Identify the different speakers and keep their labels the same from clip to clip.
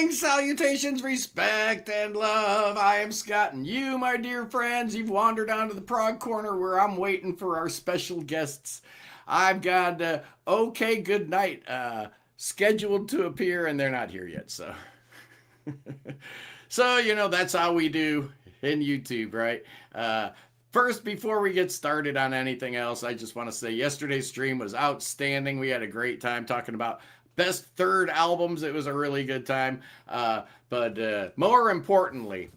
Speaker 1: Greetings, salutations, respect, and love. I am Scott, and you, my dear friends, you've wandered onto the Prog Corner where I'm waiting for our special guests. I've got OK Goodnight scheduled to appear, and they're not here yet, so. So, that's how we do in YouTube, right? First, before we get started on anything else, I just want to say yesterday's stream was outstanding. We had a great time talking about best third albums. It was a really good time. But more importantly,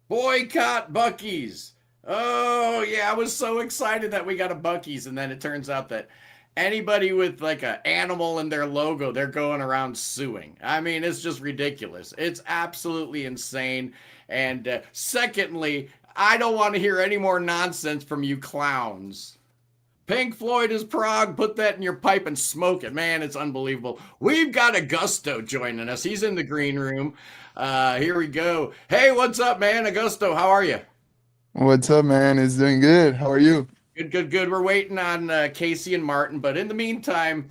Speaker 1: boycott Buc-ee's. Oh, yeah, I was so excited that we got a Buc-ee's, and then it turns out that anybody with like an animal in their logo, they're going around suing. I mean, it's just ridiculous. It's absolutely insane. And secondly, I don't want to hear any more nonsense from you clowns. Pink Floyd is Prog. Put that in your pipe and smoke it. Man, it's unbelievable. We've got Augusto joining us. He's in the green room. Here we go. Hey, what's up, man? Augusto, how are you?
Speaker 2: What's up, man? It's doing good. How are you?
Speaker 1: Good, good, good. We're waiting on Casey and Martin, but in the meantime,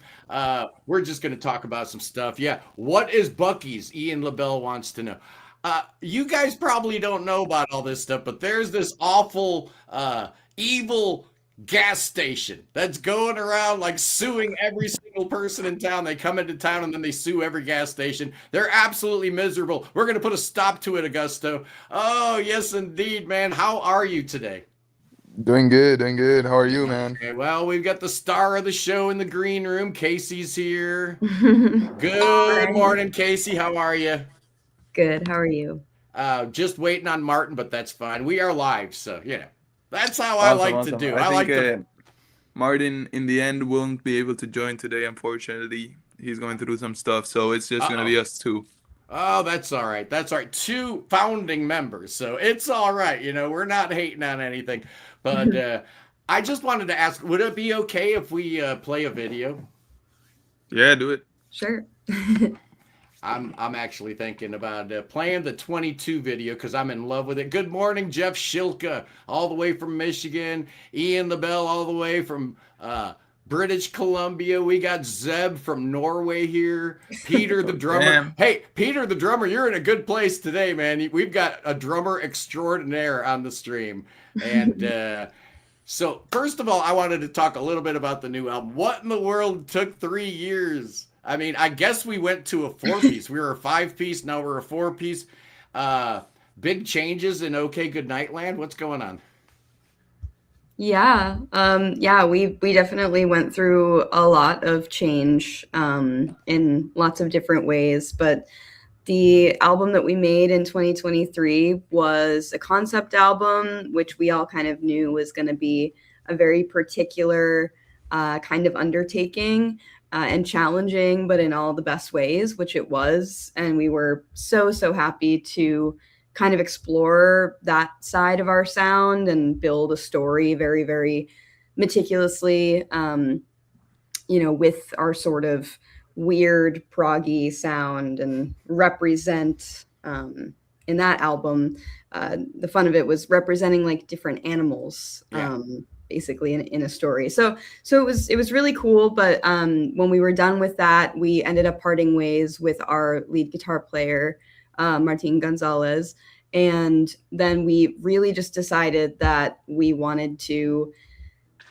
Speaker 1: we're just going to talk about some stuff. Yeah, what is Buc-ee's? Ian LaBelle wants to know. You guys probably don't know about all this stuff, but there's this awful, evil gas station that's going around like suing every single person in town. They come into town and then they sue every gas station. They're absolutely miserable. We're going to put a stop to it, Augusto. Oh, yes, indeed, man. How are you today?
Speaker 2: Doing good, doing good. How are you, man?
Speaker 1: Okay, well, we've got the star of the show in the green room. Casey's here. Good
Speaker 3: Hi.
Speaker 1: morning, Casey. How are you?
Speaker 3: Good. How are you?
Speaker 1: Just waiting on Martin, but that's fine. We are live, so that's how I
Speaker 4: Awesome,
Speaker 1: like to
Speaker 4: awesome.
Speaker 1: do.
Speaker 4: I
Speaker 1: I like
Speaker 4: think
Speaker 1: to.
Speaker 4: Martin, in the end, won't be able to join today, unfortunately. He's going through some stuff, so it's just going to
Speaker 1: Uh-oh.
Speaker 4: be us two.
Speaker 1: Oh, that's all right. That's all right. Two founding members, so it's all right. We're not hating on anything, but I just wanted to ask: would it be okay if we play a video?
Speaker 4: Yeah, do it.
Speaker 3: Sure.
Speaker 1: I'm actually thinking about playing the 22 video because I'm in love with it. Good morning, Jeff Shilka, all the way from Michigan. Ian LaBelle, all the way from British Columbia. We got Zeb from Norway here. Peter the drummer.
Speaker 4: Damn.
Speaker 1: Hey, Peter the drummer, you're in a good place today, man. We've got a drummer extraordinaire on the stream. And so, first of all, I wanted to talk a little bit about the new album. What in the world took 3 years? I mean, I guess we went to a four-piece. We were a five-piece, now we're a four-piece. Big changes in OK Goodnight Land. What's going on?
Speaker 3: Yeah. Yeah, we definitely went through a lot of change in lots of different ways, but the album that we made in 2023 was a concept album, which we all kind of knew was going to be a very particular kind of undertaking. And challenging, but in all the best ways, which it was. And we were so happy to kind of explore that side of our sound and build a story very, very meticulously, with our sort of weird proggy sound and represent in that album. The fun of it was representing like different animals.
Speaker 1: Yeah.
Speaker 3: Basically in a story. So it was really cool. But when we were done with that, we ended up parting ways with our lead guitar player, Martin Gonzalez. And then we really just decided that we wanted to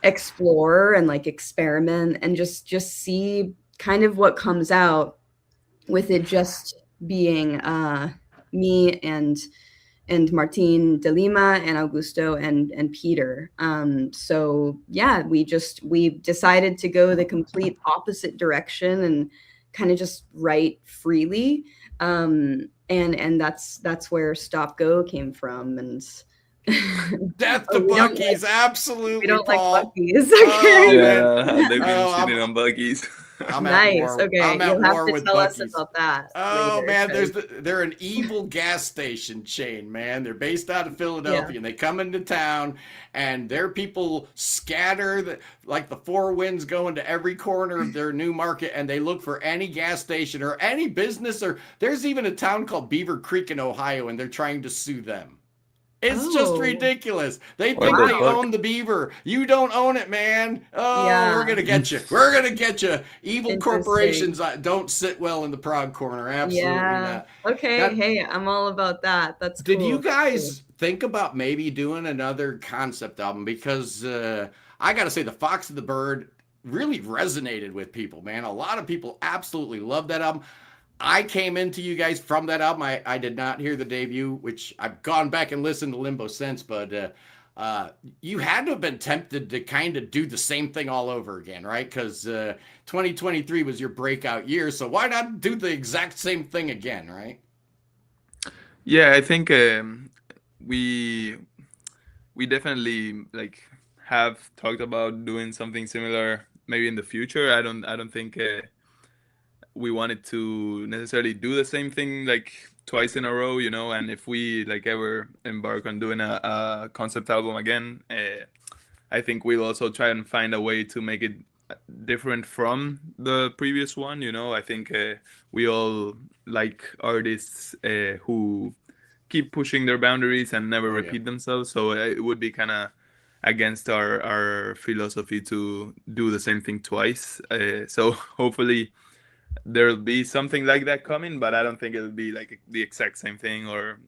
Speaker 3: explore and like experiment and just see kind of what comes out with it just being me and Martin de Lima and Augusto and Peter. So yeah, we decided to go the complete opposite direction and kind of just write freely. And that's where Stop Go came from. And
Speaker 1: Death to Buc-ee's, absolutely.
Speaker 3: we don't
Speaker 1: Paul.
Speaker 3: like Buc-ee's.
Speaker 1: Oh,
Speaker 3: Okay.
Speaker 4: Yeah, they've been
Speaker 1: Oh, I'm-
Speaker 4: shitting on Buc-ee's.
Speaker 1: I'm at
Speaker 3: Nice.
Speaker 1: war.
Speaker 3: Okay,
Speaker 1: I'm at
Speaker 3: you'll have
Speaker 1: war
Speaker 3: to
Speaker 1: with
Speaker 3: tell us
Speaker 1: Buc-ee's.
Speaker 3: about that.
Speaker 1: Oh
Speaker 3: later,
Speaker 1: man,
Speaker 3: 'cause-
Speaker 1: they're an evil gas station chain, man. They're based out of Philadelphia, and they come into town, and their people scatter like the four winds go into every corner of their new market, and they look for any gas station or any business. Or there's even a town called Beaver Creek in Ohio, and they're trying to sue them. It's just
Speaker 3: Oh,
Speaker 1: ridiculous. They
Speaker 4: What
Speaker 1: think
Speaker 4: the
Speaker 1: they
Speaker 4: fuck?
Speaker 1: own the beaver. You don't own it, man. Oh, we're
Speaker 3: yeah.
Speaker 1: gonna get you. We're gonna get you. Evil
Speaker 3: Interesting.
Speaker 1: corporations don't sit well in the Prague corner. Absolutely
Speaker 3: Yeah.
Speaker 1: not.
Speaker 3: Okay.
Speaker 1: Now,
Speaker 3: Hey, I'm all about that. That's
Speaker 1: did you
Speaker 3: cool. That's cool.
Speaker 1: guys think about maybe doing another concept album? Because I gotta say, the Fox and the Bird really resonated with people, man. A lot of people absolutely love that album. I came into you guys from that album. I did not hear the debut, which I've gone back and listened to Limbo since, but you had to have been tempted to kind of do the same thing all over again, right? Because 2023 was your breakout year, so why not do the exact same thing again, right?
Speaker 4: Yeah, I think we we definitely like have talked about doing something similar maybe in the future. I don't think we wanted to necessarily do the same thing like twice in a row, you know. And if we like ever embark on doing a concept album again, I think we'll also try and find a way to make it different from the previous one, you know. I think we all like artists who keep pushing their boundaries and never
Speaker 1: Oh, yeah.
Speaker 4: repeat themselves. So it would be kind of against our philosophy to do the same thing twice. So hopefully there'll be something like that coming, but I don't think it'll be like the exact same thing. Or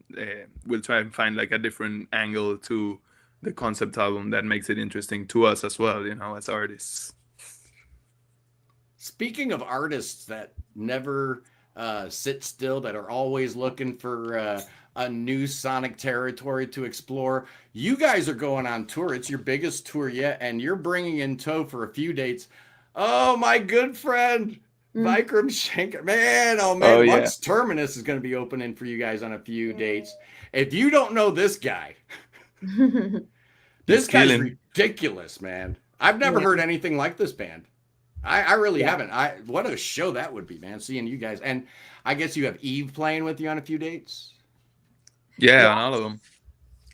Speaker 4: we'll try and find like a different angle to the concept album that makes it interesting to us as well, you know, as artists.
Speaker 1: Speaking of artists that never sit still, that are always looking for a new sonic territory to explore, you guys are going on tour. It's your biggest tour yet, and you're bringing in tow for a few dates. Oh, my good friend, Vikram Shankar. Man, oh man,
Speaker 4: Oh, yeah.
Speaker 1: Lux Terminus is going to be opening for you guys on a few dates. If you don't know this guy, this guy's
Speaker 4: killing.
Speaker 1: ridiculous, man. I've never
Speaker 3: Yeah.
Speaker 1: heard anything like this band. I really
Speaker 3: Yeah.
Speaker 1: haven't. What a show that would be, man. Seeing you guys, and I guess you have Eve playing with you on a few dates.
Speaker 4: Yeah,
Speaker 3: Yeah.
Speaker 4: on all of them.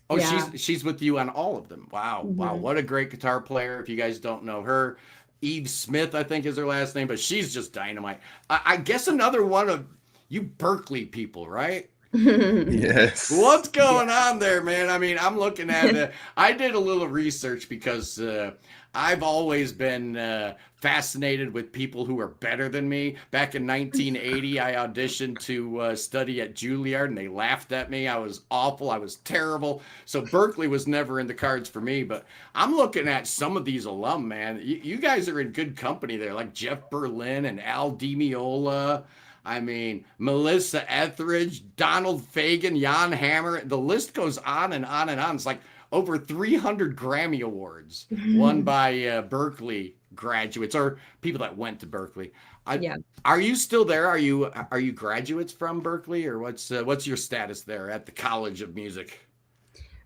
Speaker 1: Oh,
Speaker 3: Yeah.
Speaker 1: she's with you on all of them. Wow, wow,
Speaker 3: Mhm.
Speaker 1: what a great guitar player. If you guys don't know her, Eve Smith, I think is her last name, but she's just dynamite. I guess another one of you Berkeley people, right?
Speaker 4: Yes.
Speaker 1: What's going on there, man? I mean, I'm looking at it. I did a little research because I've always been fascinated with people who are better than me. Back in 1980, I auditioned to study at Juilliard, and they laughed at me. I was awful. I was terrible. So Berkeley was never in the cards for me. But I'm looking at some of these alum, man. You guys are in good company there, like Jeff Berlin and Al Di Meola. I mean, Melissa Etheridge, Donald Fagen, Jan Hammer. The list goes on and on and on. It's like over 300 Grammy Awards won by Berkeley graduates or people that went to Berkeley.
Speaker 3: Yeah.
Speaker 1: Are you still there? Are you graduates from Berkeley, or what's your status there at the College of Music?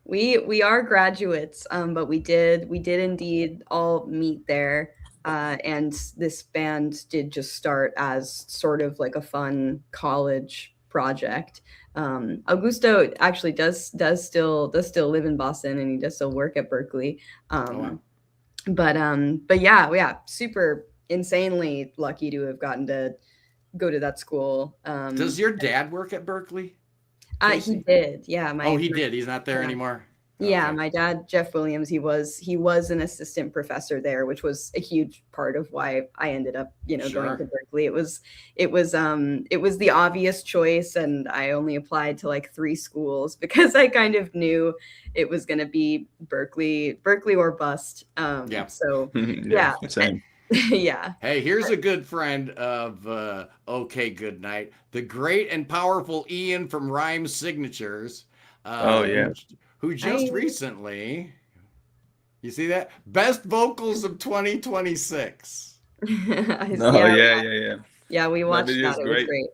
Speaker 3: We are graduates, but we did indeed all meet there. And this band did just start as sort of like a fun college project. Augusto actually does still live in Boston, and he does still work at Berkeley.
Speaker 1: Wow.
Speaker 3: But yeah, super insanely lucky to have gotten to go to that school.
Speaker 1: Does your dad work at Berkeley?
Speaker 3: He
Speaker 1: Casey?
Speaker 3: did. Yeah,
Speaker 1: He did. He's not there
Speaker 3: yeah.
Speaker 1: anymore.
Speaker 3: Yeah,
Speaker 1: Okay.
Speaker 3: my dad, Jeff Williams, he was an assistant professor there, which was a huge part of why I ended up, going
Speaker 1: Sure.
Speaker 3: to Berkeley. It was the obvious choice, and I only applied to like 3 schools because I kind of knew it was going to be Berkeley or bust.
Speaker 1: Yeah.
Speaker 3: So
Speaker 4: Yeah, same.
Speaker 3: yeah.
Speaker 1: Hey, here's a good friend of OK Goodnight, the great and powerful Ian from Rhyme Signatures.
Speaker 4: Oh, yeah.
Speaker 1: Who just
Speaker 3: Hi.
Speaker 1: recently, you see that? Best vocals of 2026.
Speaker 4: Oh,
Speaker 3: Yeah,
Speaker 4: yeah.
Speaker 3: yeah, we
Speaker 4: That
Speaker 3: watched
Speaker 4: video
Speaker 3: that.
Speaker 4: is
Speaker 3: It was
Speaker 4: great.
Speaker 3: great.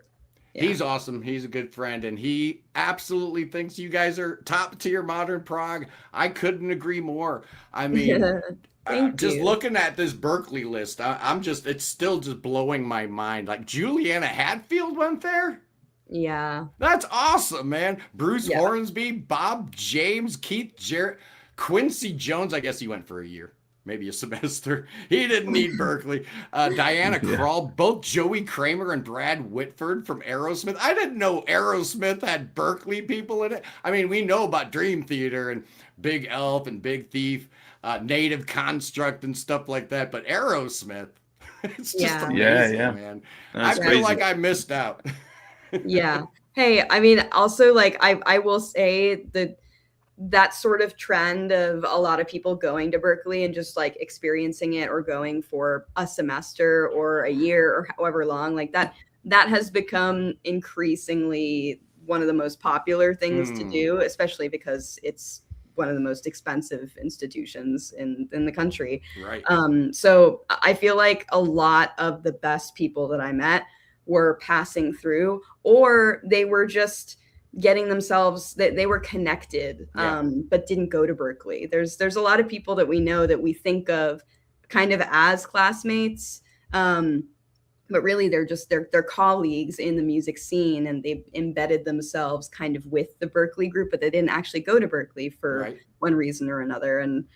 Speaker 3: Yeah.
Speaker 1: He's awesome. He's a good friend, and he absolutely thinks you guys are top tier modern prog. I couldn't agree more. I mean,
Speaker 3: Thank
Speaker 1: just
Speaker 3: you.
Speaker 1: looking at this Berkeley list, it's still just blowing my mind. Like Juliana Hatfield went there.
Speaker 3: Yeah.
Speaker 1: That's awesome, man. Bruce
Speaker 3: Yeah.
Speaker 1: Hornsby, Bob James, Keith Jarrett, Quincy Jones. I guess he went for a year. maybe a semester. He didn't need Berkeley. Diana Krall, both Joey Kramer and Brad Whitford from Aerosmith. I didn't know Aerosmith had Berkeley people in it. I mean, we know about Dream Theater and Big Elf and Big Thief, Native Construct and stuff like that, but Aerosmith, it's just amazing, man.
Speaker 4: That's
Speaker 1: I feel
Speaker 4: crazy.
Speaker 1: like I missed out.
Speaker 3: Yeah. Hey, I mean, also, like, I will say that sort of trend of a lot of people going to Berkeley and just like experiencing it or going for a semester or a year or however long, like that has become increasingly one of the most popular things to do, especially because it's one of the most expensive institutions in the country.
Speaker 1: Right.
Speaker 3: So I feel like a lot of the best people that I met were passing through, or they were just getting themselves, they were connected, but didn't go to Berkeley. There's a lot of people that we know that we think of kind of as classmates, but really they're colleagues in the music scene, and they've embedded themselves kind of with the Berkeley group, but they didn't actually go to Berkeley for one reason or another. And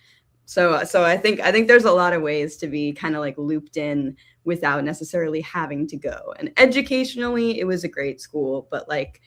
Speaker 3: so I think there's a lot of ways to be kind of like looped in without necessarily having to go. And educationally, it was a great school, but like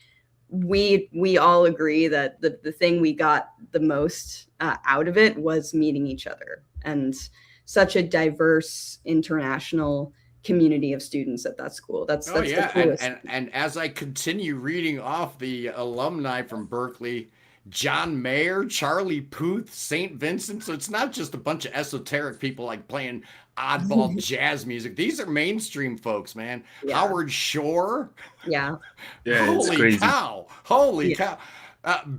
Speaker 3: we all agree that the thing we got the most out of it was meeting each other, and such a diverse international community of students at that school. That's the coolest.
Speaker 1: And as I continue reading off the alumni from Berkeley, John Mayer, Charlie Puth, St. Vincent. So it's not just a bunch of esoteric people like playing oddball jazz music. These are mainstream folks, man. Howard Shore.
Speaker 3: Yeah.
Speaker 1: Holy
Speaker 4: it's crazy.
Speaker 1: cow. Holy cow.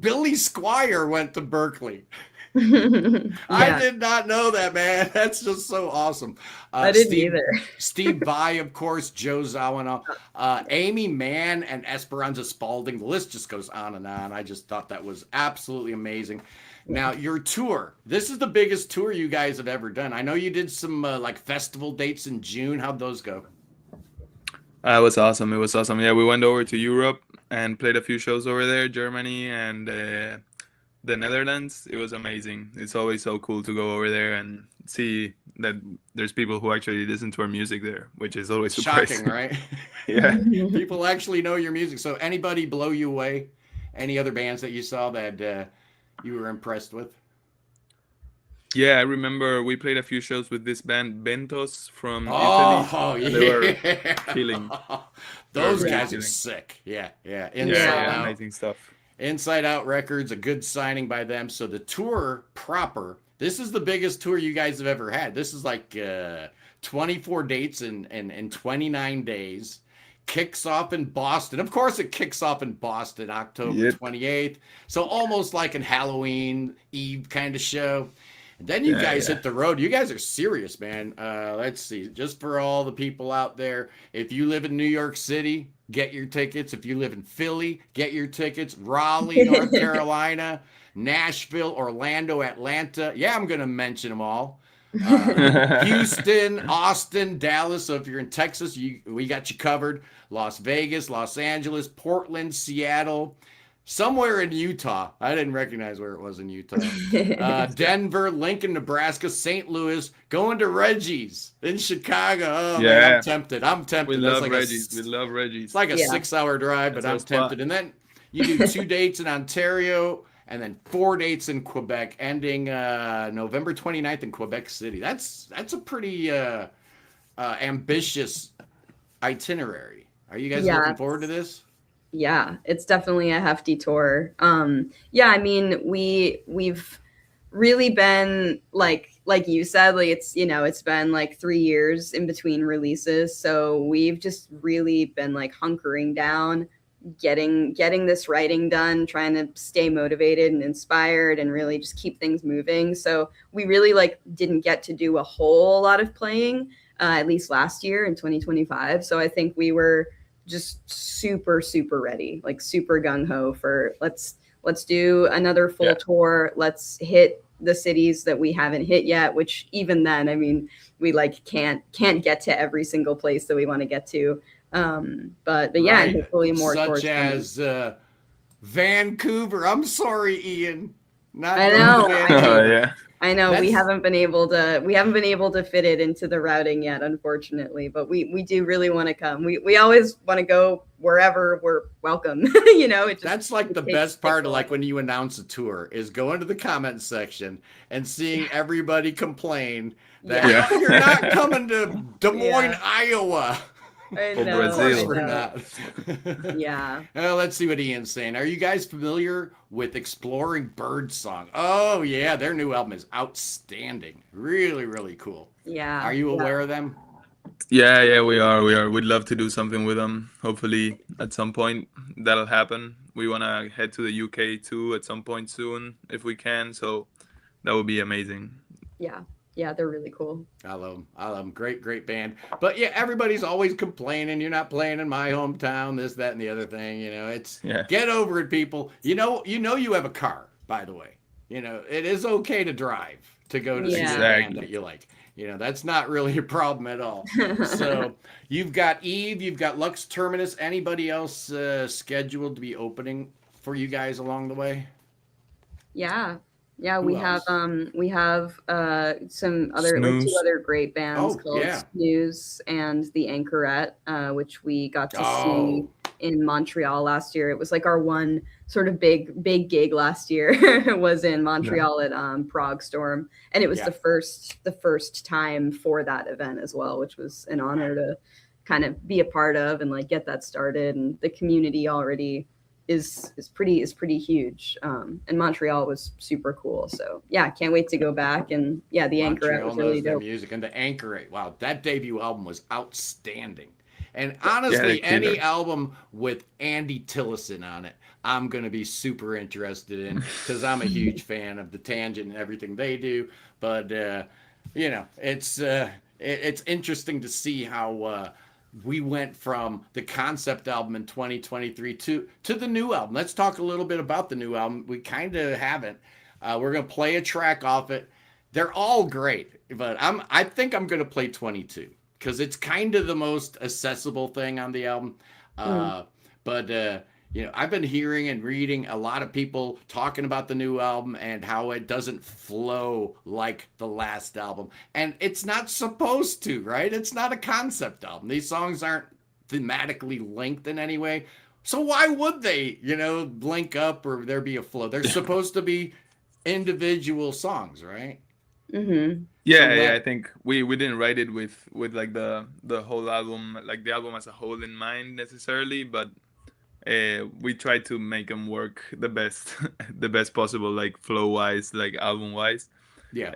Speaker 1: Billy Squire went to Berkeley. I did not know that, man. That's just so awesome.
Speaker 3: I didn't either.
Speaker 1: Steve Vai, of course, Joe Zawinul, Amy Mann, and Esperanza Spalding. The list just goes on and on. I just thought that was absolutely amazing. Now, your tour. This is the biggest tour you guys have ever done. I know you did some like festival dates in June. How'd those go?
Speaker 4: It was awesome. It was awesome. Yeah, we went over to Europe and played a few shows over there, Germany and the Netherlands. It was amazing. It's always so cool to go over there and see that there's people who actually listen to our music there, which is always surprising.
Speaker 1: Shocking, right?
Speaker 4: Yeah.
Speaker 1: People actually know your music. So anybody blow you away? Any other bands that you saw that you were impressed with?
Speaker 4: Yeah, I remember we played a few shows with this band Bentos from Italy.
Speaker 1: Oh, yeah.
Speaker 4: They were killing.
Speaker 1: Those
Speaker 4: They were
Speaker 1: guys
Speaker 4: killing.
Speaker 1: are sick. Yeah.
Speaker 4: Yeah, amazing stuff.
Speaker 1: Inside Out Records, a good signing by them. So the tour proper, this is the biggest tour you guys have ever had. This is like 24 dates in 29 days. Kicks off in Boston. Of course, it kicks off in Boston, October 28th. So almost like an Halloween Eve kind of show. And then you guys hit the road. You guys are serious, man. Let's see. Just for all the people out there, if you live in New York City, get your tickets. If you live in Philly, get your tickets. Raleigh, North Carolina, Nashville, Orlando, Atlanta. Yeah, I'm going to mention them all. Houston, Austin, Dallas. So if you're in Texas, we got you covered. Las Vegas, Los Angeles, Portland, Seattle. Somewhere in Utah. I didn't recognize where it was in Utah. Denver, Lincoln, Nebraska, St. Louis, going to Reggie's in Chicago. Oh, man, I'm tempted.
Speaker 4: We love Reggie's. We love Reggie's.
Speaker 1: It's like a 6-hour drive, but I'm tempted. And then you do 2 dates in Ontario and then 4 dates in Quebec, ending November 29th in Quebec City. That's a pretty ambitious itinerary. Are you guys looking forward to this?
Speaker 3: Yeah, it's definitely a hefty tour. Yeah, I mean, we've really been like you said, like it's been like 3 years in between releases. So we've just really been like hunkering down, getting this writing done, trying to stay motivated and inspired and really just keep things moving. So we really like didn't get to do a whole lot of playing, at least last year in 2025. So I think we were just super ready, like super gung-ho for let's do another full tour. Let's hit the cities that we haven't hit yet, which even then, I mean, we like can't get to every single place that we want to get to. But yeah, and hopefully more
Speaker 1: such as Vancouver. I'm sorry, Ian. Not
Speaker 3: I know.
Speaker 1: Vancouver.
Speaker 3: I know we
Speaker 1: That's-
Speaker 3: haven't been able to fit it into the routing yet, unfortunately, but we do really want to come. We always want to go wherever we're welcome.
Speaker 1: That's like the
Speaker 3: takes
Speaker 1: best part
Speaker 3: a
Speaker 1: of like
Speaker 3: while.
Speaker 1: when you announce a tour is going to the comment section and seeing everybody complain that
Speaker 3: Yeah.
Speaker 1: oh, you're not coming to Des Moines,
Speaker 3: Yeah.
Speaker 1: Iowa.
Speaker 3: I
Speaker 4: Or
Speaker 3: know,
Speaker 1: Of course
Speaker 3: I
Speaker 4: Brazil.
Speaker 1: we're
Speaker 3: know.
Speaker 1: not.
Speaker 3: Yeah.
Speaker 1: Well, let's see what Ian's saying. Are you guys familiar with Exploring Birdsong? Oh yeah, their new album is outstanding. Really, really cool.
Speaker 3: Yeah.
Speaker 1: Are you
Speaker 3: Yeah.
Speaker 1: aware of them?
Speaker 4: Yeah, we are. We'd love to do something with them. Hopefully, at some point that'll happen. We want to head to the UK too at some point soon if we can. So that would be amazing.
Speaker 3: Yeah. Yeah, they're really cool.
Speaker 1: I love them. I love them. Great, great band. But yeah, everybody's always complaining. You're not playing in my hometown. This, that, and the other thing. It's
Speaker 4: Yeah.
Speaker 1: get over it, people. You have a car, by the way. It is okay to drive to go to see a
Speaker 3: Yeah.
Speaker 1: band
Speaker 4: Exactly.
Speaker 1: that you like. That's not really a problem at all. So you've got Eve, you've got Lux Terminus. Anybody else scheduled to be opening for you guys along the way?
Speaker 3: Yeah. Yeah,
Speaker 1: Who
Speaker 3: we
Speaker 1: else?
Speaker 3: have some other like two
Speaker 4: Snooze.
Speaker 3: other great bands
Speaker 1: Oh,
Speaker 3: called
Speaker 1: yeah.
Speaker 3: Snooze and The Anchorette, which we got to see
Speaker 1: Oh,
Speaker 3: in Montreal last year. It was like our one sort of big gig last year was in Montreal at Prague Storm, and it was
Speaker 1: Yeah.
Speaker 3: the first time for that event as well, which was an honor to kind of be a part of and like get that started. And the community already is pretty huge, and Montreal was super cool. So yeah, can't wait to go back. And yeah, the Anchorette
Speaker 1: Montreal
Speaker 3: was really
Speaker 1: knows their
Speaker 3: dope.
Speaker 1: music, and the Anchorette. Wow, that debut album was outstanding. And
Speaker 4: Yeah,
Speaker 1: honestly,
Speaker 4: they're killer.
Speaker 1: any album with Andy Tillison on it, I'm gonna be super interested in because I'm a huge fan of the Tangent and everything they do. But it's interesting to see how we went from the concept album in 2023 to the new album. Let's talk a little bit about the new album. We kind of haven't. We're gonna play a track off it. They're all great, but I think I'm gonna play 22 because it's kind of the most accessible thing on the album. But I've been hearing and reading a lot of people talking about the new album and how it doesn't flow like the last album. And it's not supposed to, right? It's not a concept album. These songs aren't thematically linked in any way. So why would they, link up or there be a flow? They're supposed to be individual songs, right?
Speaker 3: Mm-hmm.
Speaker 4: Yeah, I think we didn't write it with like the whole album, like the album as a whole in mind necessarily, but we tried to make them work the best the best possible, like flow wise, like album wise.
Speaker 1: Yeah.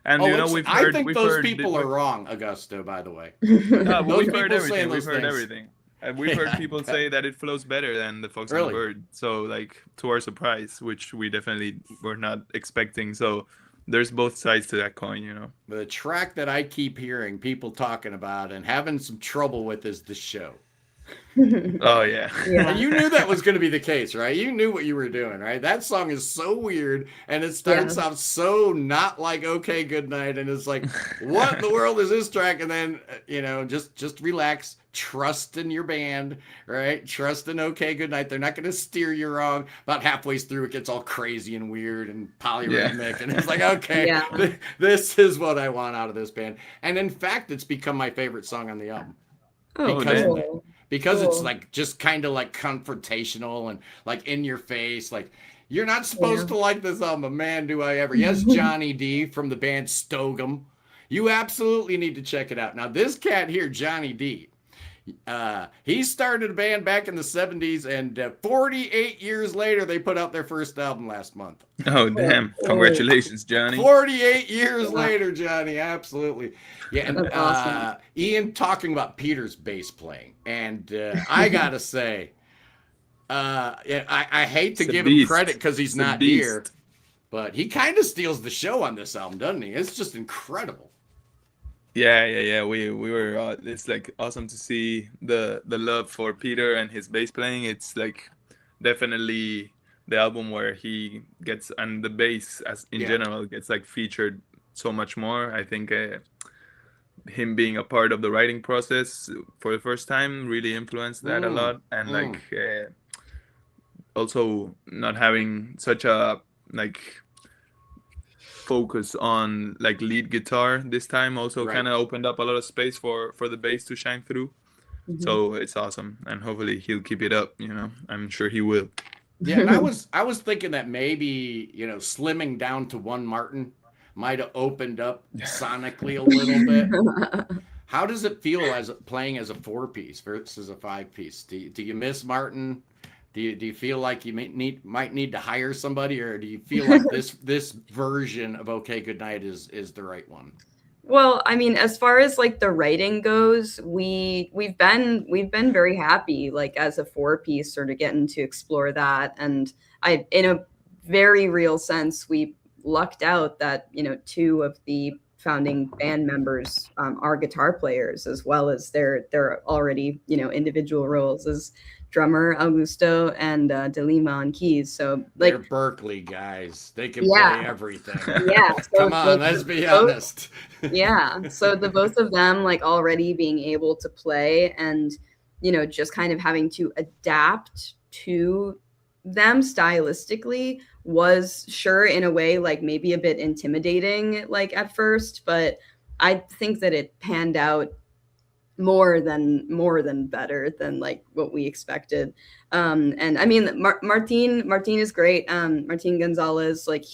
Speaker 4: And
Speaker 1: I think those people are wrong, Augusto, by the way.
Speaker 4: No, but
Speaker 1: Those
Speaker 4: we've heard
Speaker 1: people saying
Speaker 4: everything. We've
Speaker 1: those
Speaker 4: heard
Speaker 1: things.
Speaker 4: everything. And we've heard people say that it flows better than the Fox and
Speaker 1: Really?
Speaker 4: the Bird. So, like, to our surprise, which we definitely were not expecting. So, there's both sides to that coin.
Speaker 1: The track that I keep hearing people talking about and having some trouble with is The Show.
Speaker 4: Oh, yeah.
Speaker 3: Yeah.
Speaker 1: And you knew that was going to be the case, right? You knew what you were doing, right? That song is so weird, and it starts out so not like OK Goodnight, and it's like, what in the world is this track? And then, just relax, trust in your band, right? Trust in OK Goodnight. They're not going to steer you wrong. About halfway through, it gets all crazy and weird and polyrhythmic, and it's like, okay, this is what I want out of this band. And in fact, it's become my favorite song on the album. Because it's like just kind of like confrontational and like in your face. Like you're not supposed to like this album, but man, do I ever. Yes, Johnny D from the band Stogum. You absolutely need to check it out. Now, this cat here, Johnny D, he started a band back in the 70s, and 48 years later, they put out their first album last month.
Speaker 4: Oh, damn. Congratulations, Johnny.
Speaker 1: 48 years later, Johnny. Absolutely. Yeah, and
Speaker 3: awesome.
Speaker 1: Ian talking about Peter's bass playing. And I got to say, I hate to give him credit because he's not here, but he kind of steals the show on this album, doesn't he? It's just incredible.
Speaker 4: Yeah. We were. It's like awesome to see the love for Peter and his bass playing. It's like definitely the album where he gets, and the bass as in general gets like featured so much more. I think him being a part of the writing process for the first time really influenced that a lot, and like also not having such a like focus on like lead guitar this time also
Speaker 1: Right.
Speaker 4: kind of opened up a lot of space for the bass to shine through.
Speaker 3: Mhm.
Speaker 4: So it's awesome, and hopefully he'll keep it up. I'm sure he will.
Speaker 1: Yeah, and I was thinking that maybe, slimming down to one Martin might have opened up sonically a little bit. How does it feel as playing as a 4-piece versus a 5-piece? Do you miss Martin? Do you feel like you might need to hire somebody, or do you feel like this version of OK Goodnight is the right one?
Speaker 3: Well, I mean, as far as like the writing goes, we've been very happy, like as a 4-piece, sort of getting to explore that. And in a very real sense, we lucked out that 2 of the founding band members are guitar players, as well as their already individual roles as drummer Augusto and De Lima on keys. So
Speaker 1: They're
Speaker 3: like,
Speaker 1: Berkeley guys. They can
Speaker 3: yeah,
Speaker 1: play everything.
Speaker 3: yeah. So
Speaker 1: Come on,
Speaker 3: like,
Speaker 1: let's be
Speaker 3: both-
Speaker 1: honest.
Speaker 3: yeah, so the both of them like already being able to play, and just kind of having to adapt to them stylistically was, sure, in a way, like maybe a bit intimidating like at first, but I think that it panned out more than better than like what we expected. And I mean, Martin is great. Martin Gonzalez, like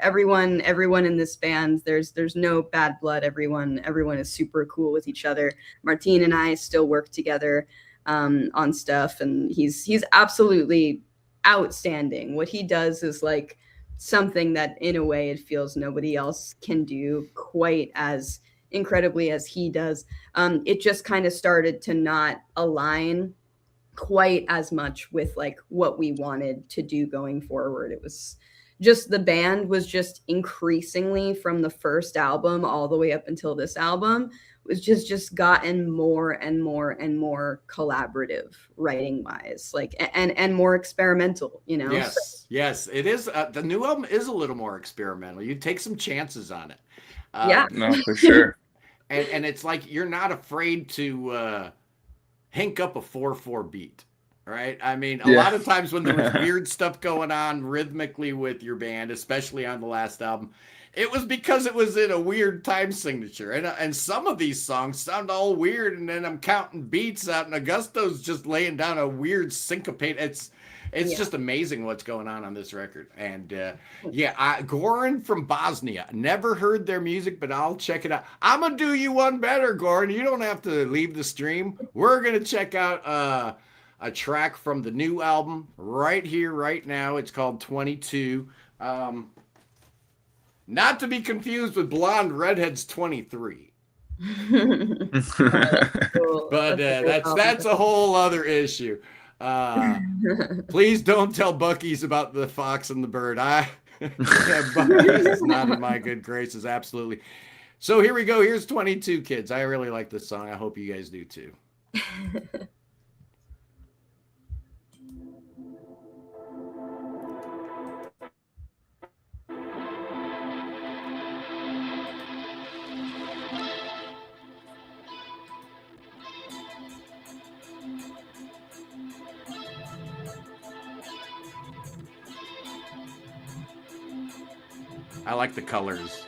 Speaker 3: everyone in this band, there's no bad blood. Everyone is super cool with each other. Martin and I still work together on stuff, and he's absolutely outstanding. What he does is like something that in a way it feels nobody else can do quite as incredibly as he does. It just kind of started to not align quite as much with like what we wanted to do going forward. It was just, the band was just increasingly, from the first album all the way up until this album, was just gotten more and more and more collaborative writing wise, like, and more experimental,
Speaker 1: Yes, it is. The new album is a little more experimental. You take some chances on it.
Speaker 3: Yeah.
Speaker 4: No, for sure.
Speaker 1: And it's like you're not afraid to hink up a 4/4 beat, right? I mean, a lot of times when there was weird stuff going on rhythmically with your band, especially on the last album, it was because it was in a weird time signature. And some of these songs sound all weird, and then I'm counting beats out, and Augusto's just laying down a weird syncopate. It's just amazing what's going on this record. And Goran from Bosnia. Never heard their music, but I'll check it out. I'm going to do you one better, Goran. You don't have to leave the stream. We're going to check out a track from the new album right here, right now. It's called 22. Not to be confused with Blonde Redhead's 23.
Speaker 3: Cool.
Speaker 1: But that's a whole other issue. Please don't tell Bucky's about the fox and the bird. Bucky's is not in my good graces, absolutely. So here we go. Here's 22, kids. I really like this song. I hope you guys do too. I like the colors.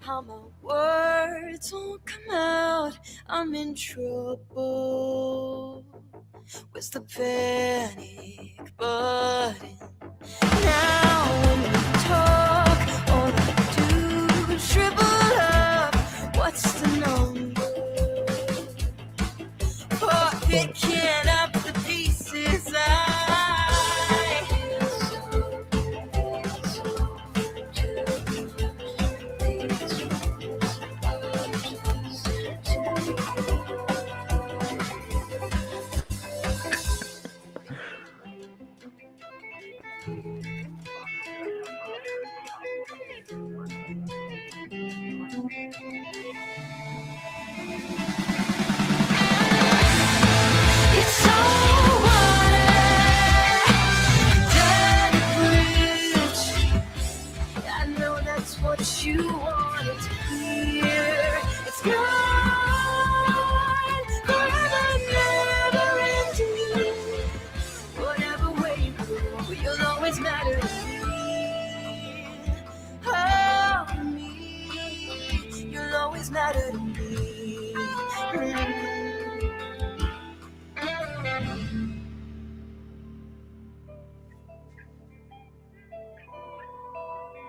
Speaker 5: How my words won't come out, I'm in trouble. Where's the panic button? Now when we talk, all I do is shrivel up. What's the number? Oh, picking up the pieces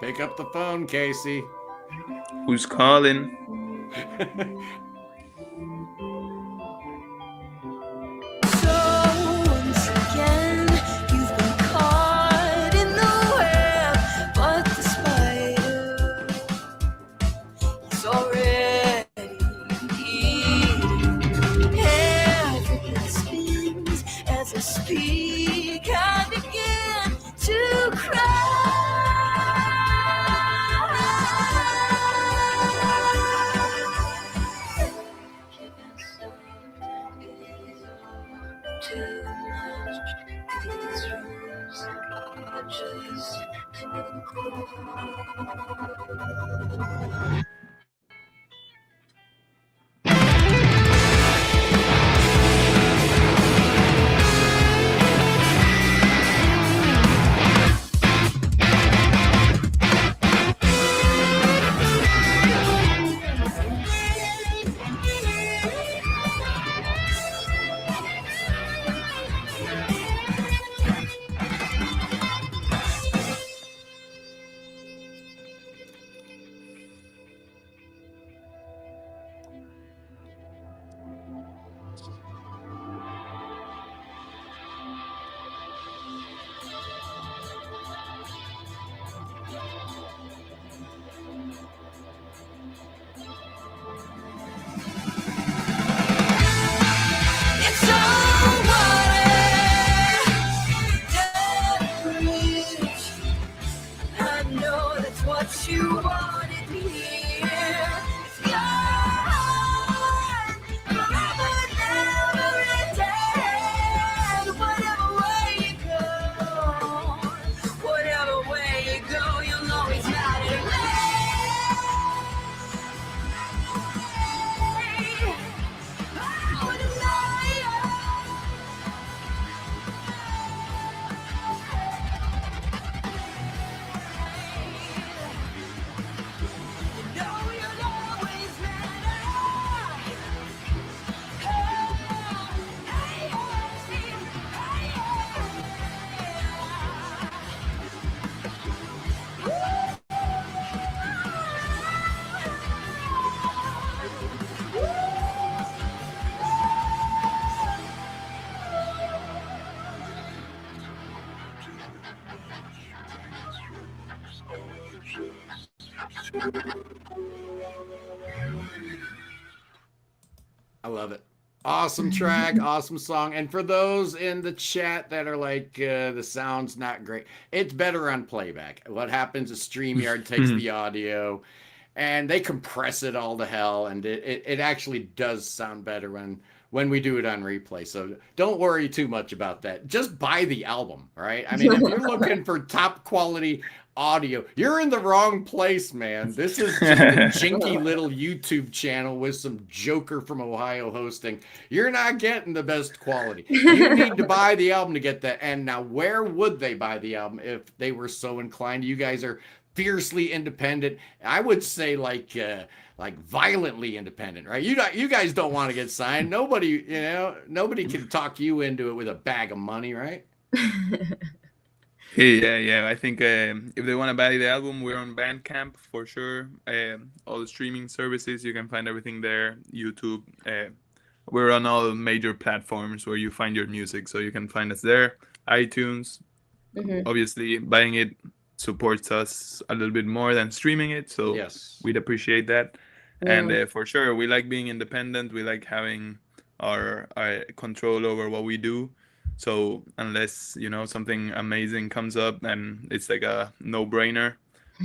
Speaker 1: Pick up the phone, Casey.
Speaker 4: Who's calling?
Speaker 5: So once again, you've been caught in the web, but the spider is already eaten. Everything spins as I speak. I begin to cry. Too much. These rooms are just too cold. It's all water, devilish. I know that's what you wanted me here. It's gone, forever, never ending. Whatever way you go, you'll always matter to me. What a liar. You'll always matter.
Speaker 1: I love it. Awesome track, awesome song. And for those in the chat that are like, the sound's not great, it's better on playback. What happens is StreamYard takes the audio and they compress it all to hell, and it actually does sound better when we do it on replay. So don't worry too much about that. Just buy the album, right? I mean, if you're looking for top quality audio, you're in the wrong place, man. This is just a jinky little YouTube channel with some joker from Ohio hosting. You're not getting the best quality. You need to buy the album to get that. And now, where would they buy the album if they were so inclined? You guys are fiercely independent. I would say like violently independent, right? You guys don't want to get signed. Nobody can talk you into it with a bag of money, right?
Speaker 4: Yeah. I think if they want to buy the album, we're on Bandcamp for sure. All the streaming services, you can find everything there. YouTube. We're on all major platforms where you find your music, so you can find us there. iTunes. Obviously, buying it supports us a little bit more than streaming it, so
Speaker 1: Yes.
Speaker 4: we'd appreciate that. And for sure, we like being independent. We like having our control over what we do. So unless something amazing comes up and it's like a no-brainer,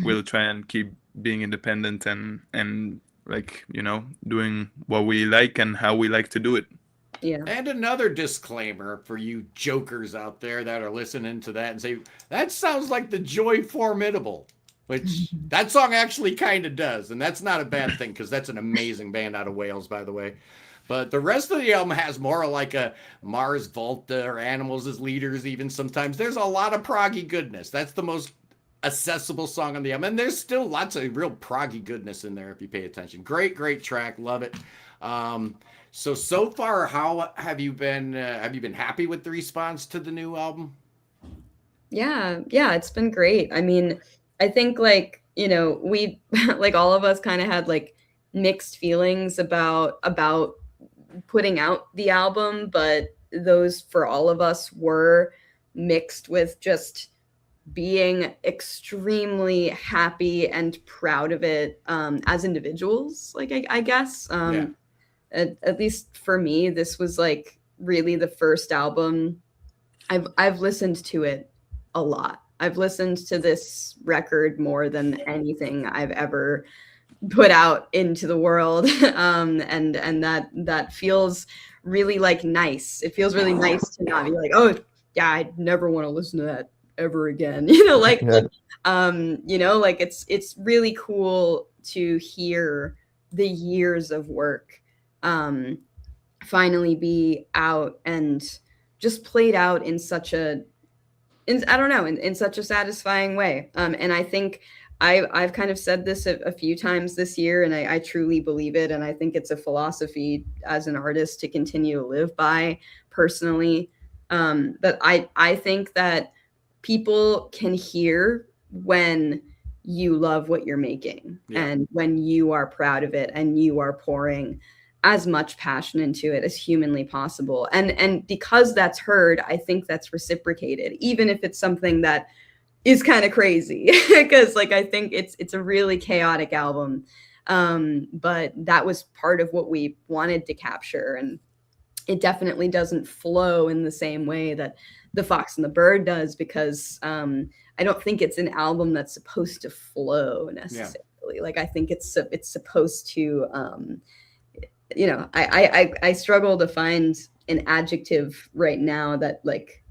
Speaker 4: we'll try and keep being independent and like doing what we like and how we like to do it.
Speaker 3: Yeah.
Speaker 1: And another disclaimer for you jokers out there that are listening to that and say, that sounds like the Joy Formidable, which that song actually kind of does. And that's not a bad thing, because that's an amazing band out of Wales, by the way. But the rest of the album has more like a Mars Volta or Animals as Leaders even sometimes. There's a lot of proggy goodness. That's the most accessible song on the album. And there's still lots of real proggy goodness in there if you pay attention. Great track. Love it. So far, how have you been? Have you been happy with the response to the new album?
Speaker 3: Yeah, it's been great. I mean, I think like, you know, we like all of us kind of had like mixed feelings about putting out the album, but those for all of us were mixed with just being extremely happy and proud of it as individuals. Like I guess
Speaker 1: Yeah.
Speaker 3: at least for me, this was like really the first album I've listened to it a lot. I've listened to this record more than anything I've ever put out into the world, and that feels really like nice. It feels really nice to not be like, oh yeah, I never want to listen to that ever again. You know, like,
Speaker 2: Yeah.
Speaker 3: you know, like it's really cool to hear the years of work finally be out and just played out in such a I don't know, in such a satisfying way. And I think I've kind of said this a few times this year, and I truly believe it. And I think it's a philosophy as an artist to continue to live by personally. But I think that people can hear when you love what you're making and when you are proud of it and you are pouring as much passion into it as humanly possible. And because that's heard, I think that's reciprocated, even if it's something that is kind of crazy, because like I think it's a really chaotic album. But that was part of what we wanted to capture, and it definitely doesn't flow in the same way that The Fox and the Bird does, because I don't think it's an album that's supposed to flow necessarily. Like I think it's supposed to you know, I struggle to find an adjective right now that like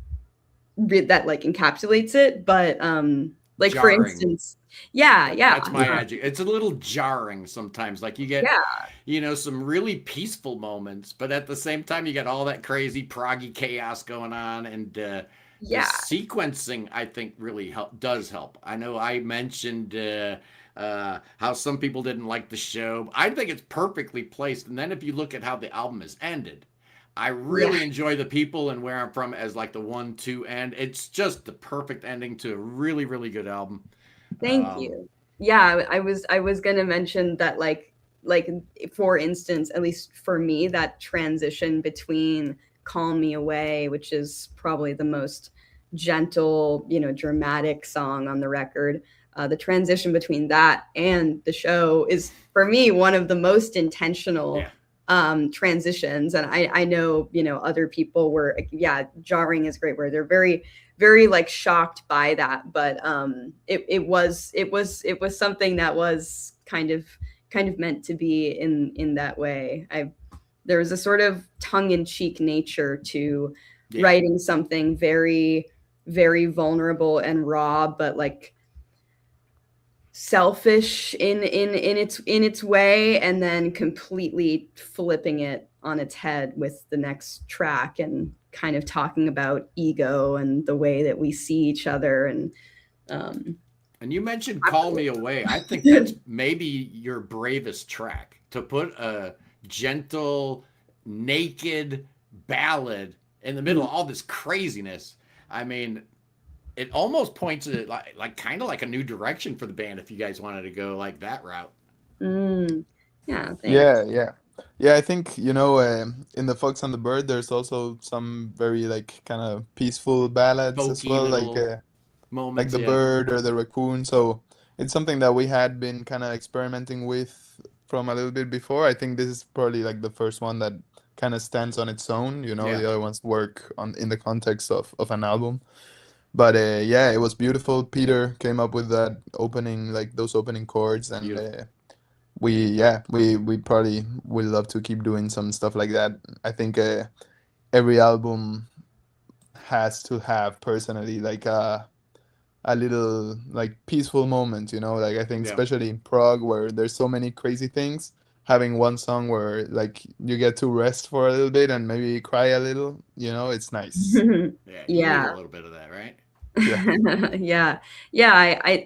Speaker 3: encapsulates it, but like
Speaker 1: Jarring.
Speaker 3: for instance, yeah,
Speaker 1: That's my adjective. It's a little jarring sometimes. Like you get, you know, some really peaceful moments, but at the same time, you got all that crazy proggy chaos going on, and the sequencing I think really does help. I know I mentioned how some people didn't like the show. I think it's perfectly placed. And then if you look at how the album is ended, I really enjoy The People and Where I'm From as like the 1-2 end. It's just the perfect ending to a really, really good album.
Speaker 3: Thank you. Yeah, I was gonna mention that like for instance, at least for me, that transition between Call Me Away, which is probably the most gentle, you know, dramatic song on the record. The transition between that and the show is for me one of the most intentional transitions. And I know, you know, other people were, jarring is a great word. They're very, very like shocked by that. But it was something that was kind of meant to be in that way. There was a sort of tongue-in-cheek nature to writing something very, very vulnerable and raw, but like selfish in its way, and then completely flipping it on its head with the next track and kind of talking about ego and the way that we see each other. And
Speaker 1: you mentioned Call Me Away. I think that's maybe your bravest track, to put a gentle, naked ballad in the middle of all this craziness. I mean, it almost points to like kind of like a new direction for the band if you guys wanted to go like that route.
Speaker 3: Yeah, thanks.
Speaker 2: Yeah. I think, you know, in The Fox and the Bird, there's also some very like kind of peaceful ballads as well, like
Speaker 1: moments,
Speaker 2: the bird or the raccoon. So it's something that we had been kind of experimenting with from a little bit before. I think this is probably like the first one that kind of stands on its own. You know, the other ones work in the context of an album. But it was beautiful. Peter came up with that opening, like those opening chords, and we probably will love to keep doing some stuff like that. I think every album has to have personally like a little like peaceful moment, you know. Like I think especially in Prague, where there's so many crazy things, having one song where like you get to rest for a little bit and maybe cry a little, you know, it's nice.
Speaker 1: You need a little bit of that, right?
Speaker 3: I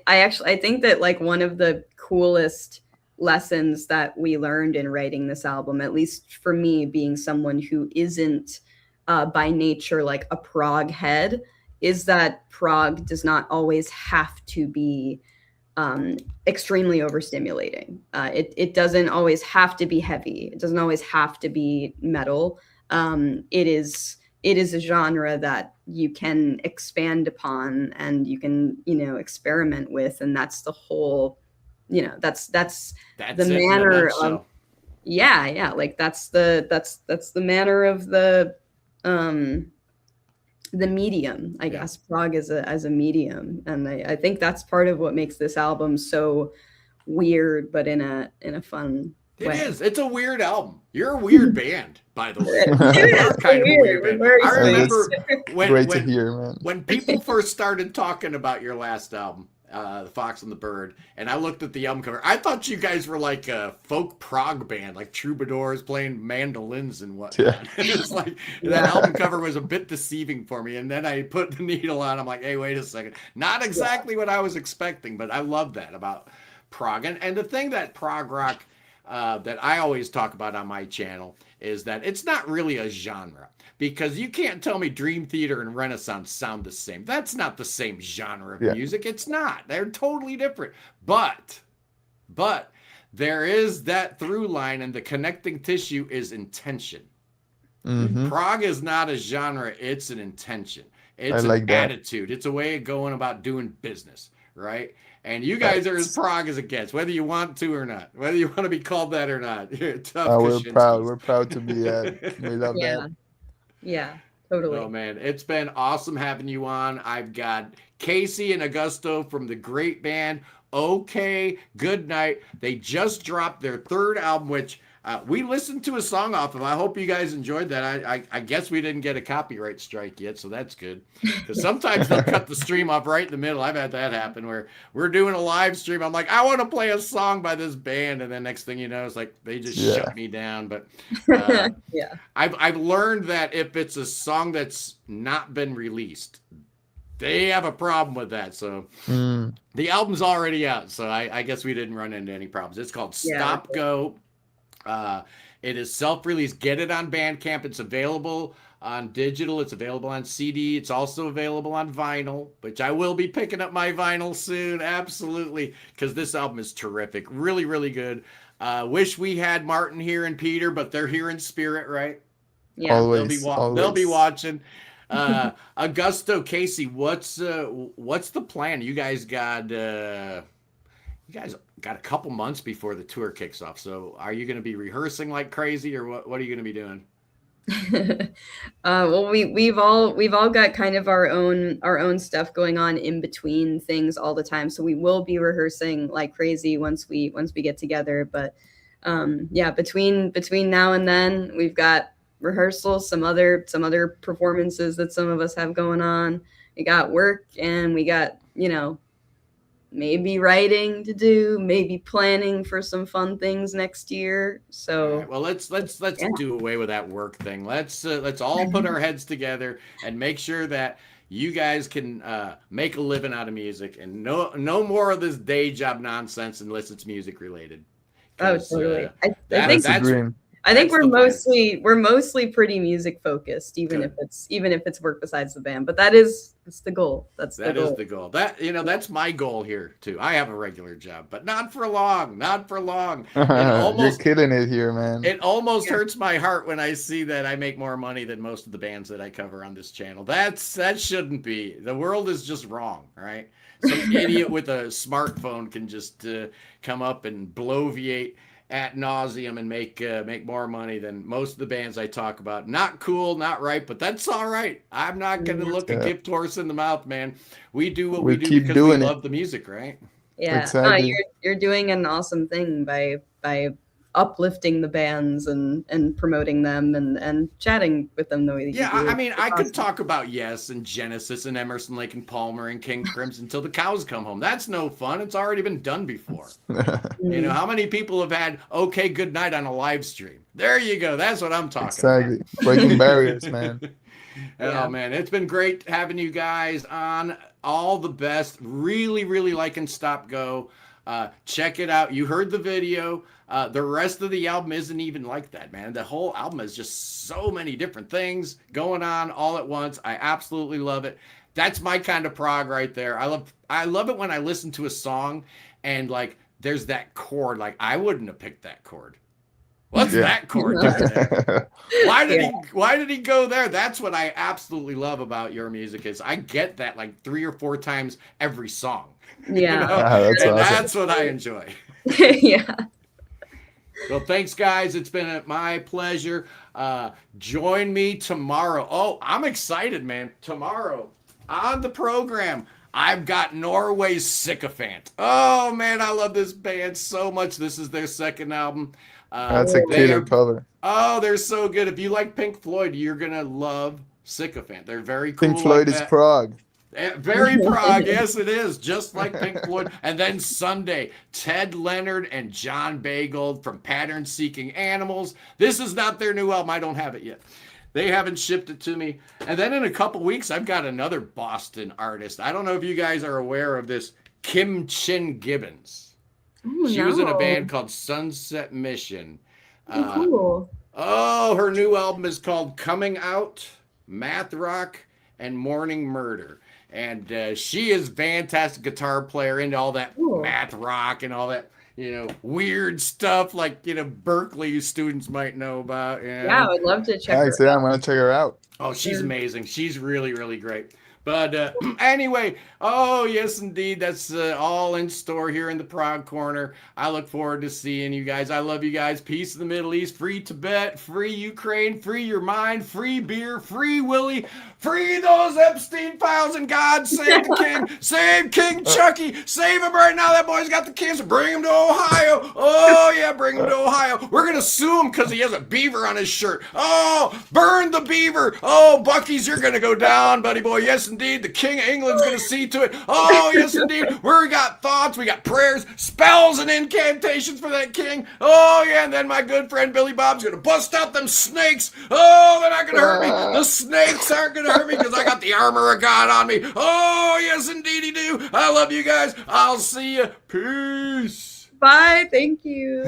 Speaker 3: actually I think that like one of the coolest lessons that we learned in writing this album, at least for me, being someone who isn't by nature like a prog head, is that prog does not always have to be extremely overstimulating. It doesn't always have to be heavy. It doesn't always have to be metal. It is a genre that you can expand upon and you can, experiment with. And that's the whole, that's the manner of, yeah. Like that's the manner of the medium, I guess, prog as a medium. And I think that's part of what makes this album so weird, but in a fun way.
Speaker 1: It is. It's a weird album. You're a weird band, by the way.
Speaker 3: You're
Speaker 1: kind of a weird band. I remember
Speaker 2: great to hear, man.
Speaker 1: When people first started talking about your last album, The Fox and the Bird, and I looked at the album cover, I thought you guys were like a folk prog band, like troubadours playing mandolins and whatnot. Yeah. It was like that album cover was a bit deceiving for me. And then I put the needle on. I'm like, hey, wait a second. Not exactly what I was expecting, but I love that about prog. And the thing that prog rock that I always talk about on my channel is that it's not really a genre, because you can't tell me Dream Theater and Renaissance sound the same. That's not the same genre of music. It's not. They're totally different. But there is that through line, and the connecting tissue is intention.
Speaker 2: Mm-hmm.
Speaker 1: Prog is not a genre. It's an intention. It's
Speaker 2: an
Speaker 1: attitude. It's a way of going about doing business, right? And you guys are as prog as it gets, whether you want to or not, whether you want to be called that or not. You're tough.
Speaker 2: We're proud. We're proud to be that. We love that.
Speaker 3: Yeah, totally.
Speaker 1: Oh, man. It's been awesome having you on. I've got Casey and Augusto from the great band OK Goodnight. They just dropped their third album, which we listened to a song off of. I hope you guys enjoyed that. I guess we didn't get a copyright strike yet, so that's good. Because sometimes they'll cut the stream off right in the middle. I've had that happen where we're doing a live stream. I'm like, I want to play a song by this band, and then next thing you know, it's like they just shut me down. But I've learned that if it's a song that's not been released, they have a problem with that. So the album's already out, so I guess we didn't run into any problems. It's called Stop Go. It is self-released. Get it on Bandcamp. It's available on digital. It's available on CD. It's also available on vinyl, which I will be picking up my vinyl soon. Absolutely. Because this album is terrific. Really, really good. Wish we had Martin here and Peter, but they're here in spirit, right?
Speaker 3: Yeah.
Speaker 2: Always.
Speaker 1: They'll be watching. Augusto, Casey, what's the plan? You guys got a couple months before the tour kicks off. So are you going to be rehearsing like crazy, or what are you going to be doing?
Speaker 3: Well, we've all got kind of our own stuff going on in between things all the time. So we will be rehearsing like crazy once we get together. But between now and then, we've got rehearsals, some other performances that some of us have going on. We got work, and we got, maybe writing to do, maybe planning for some fun things next year. So
Speaker 1: right, well, let's do away with that work thing. Let's all put our heads together and make sure that you guys can make a living out of music, and no more of this day job nonsense unless it's music related.
Speaker 3: Oh, totally. I
Speaker 1: that's
Speaker 3: think we're mostly pretty music focused, even if it's work besides the band. But that's the goal. That is
Speaker 1: the goal. That's my goal here too. I have a regular job, but not for long.
Speaker 2: You're killing it here, man.
Speaker 1: It almost hurts my heart when I see that I make more money than most of the bands that I cover on this channel. That shouldn't be. The world is just wrong, right? Some idiot with a smartphone can just come up and bloviate ad nauseum and make more money than most of the bands I talk about. Not cool, not right, but that's all right. I'm not going to look a gift horse in the mouth, man. We do what we do because we love the music, right?
Speaker 3: Yeah,
Speaker 2: exactly.
Speaker 3: You're doing an awesome thing by uplifting the bands and promoting them and chatting with them the way that you do.
Speaker 1: I mean, I could talk about Yes and Genesis and Emerson, Lake and Palmer and King Crimson until the cows come home. That's no fun. It's already been done before. How many people have had OK Goodnight on a live stream? There you go. That's what I'm talking about.
Speaker 2: Exactly. Breaking barriers, man.
Speaker 1: Oh, man. It's been great having you guys on. All the best. Really, really liking Stop Go. Check it out. You heard the video. The rest of the album isn't even like that, man. The whole album is just so many different things going on all at once. I absolutely love it. That's my kind of prog right there. I love it when I listen to a song and like there's that chord. Like I wouldn't have picked that chord. What's that chord doing there? Why did he go there? That's what I absolutely love about your music is I get that like 3 or 4 times every song.
Speaker 3: Yeah.
Speaker 1: You know?
Speaker 2: That's
Speaker 1: And
Speaker 2: awesome.
Speaker 1: that's what I enjoy.
Speaker 3: Yeah.
Speaker 1: Well, thanks, guys. It's been my pleasure. Join me tomorrow. Oh, I'm excited, man. Tomorrow on the program, I've got Norway's Sycophant. Oh, man, I love this band so much. This is their second album.
Speaker 2: That's a killer cover.
Speaker 1: Oh, they're so good. If you like Pink Floyd, you're going to love Sycophant. They're very cool.
Speaker 2: Pink Floyd is prog.
Speaker 1: Very prog, yes it is, just like Pink Floyd. And then Sunday, Ted Leonard and John Baygold from Pattern Seeking Animals. This is not their new album. I don't have it yet. They haven't shipped it to me. And then in a couple weeks, I've got another Boston artist. I don't know if you guys are aware of this, Kim Chin Gibbons.
Speaker 3: Oh,
Speaker 1: She was in a band called Sunset Mission.
Speaker 3: Cool.
Speaker 1: Oh, her new album is called Coming Out, Math Rock, and Morning Murder. And she is fantastic guitar player into all that math rock and all that, weird stuff like, Berkeley students might know about.
Speaker 3: Yeah, I would love to check
Speaker 2: Nice,
Speaker 3: her out.
Speaker 2: I'm going to check her out.
Speaker 1: Oh, she's amazing. She's really, really great. But anyway, oh, yes, indeed. That's all in store here in the Prog Corner. I look forward to seeing you guys. I love you guys. Peace in the Middle East. Free Tibet. Free Ukraine. Free your mind. Free beer. Free Willie. Free those Epstein files. And God save the king. Save King Chucky. Save him right now. That boy's got the cancer. Bring him to Ohio. Oh, yeah, bring him to Ohio. We're going to sue him because he has a beaver on his shirt. Oh, burn the beaver. Oh, Bucky's, you're going to go down, buddy boy. Yes, indeed. The King of England's going to see to it. Oh, yes, indeed. We got thoughts. We got prayers, spells, and incantations for that king. Oh, yeah. And then my good friend Billy Bob's going to bust out them snakes. Oh, they're not going to hurt me. The snakes aren't going to hurt me because I got the armor of God on me. Oh, yes, indeedy do. I love you guys. I'll see you. Peace.
Speaker 3: Bye. Thank you.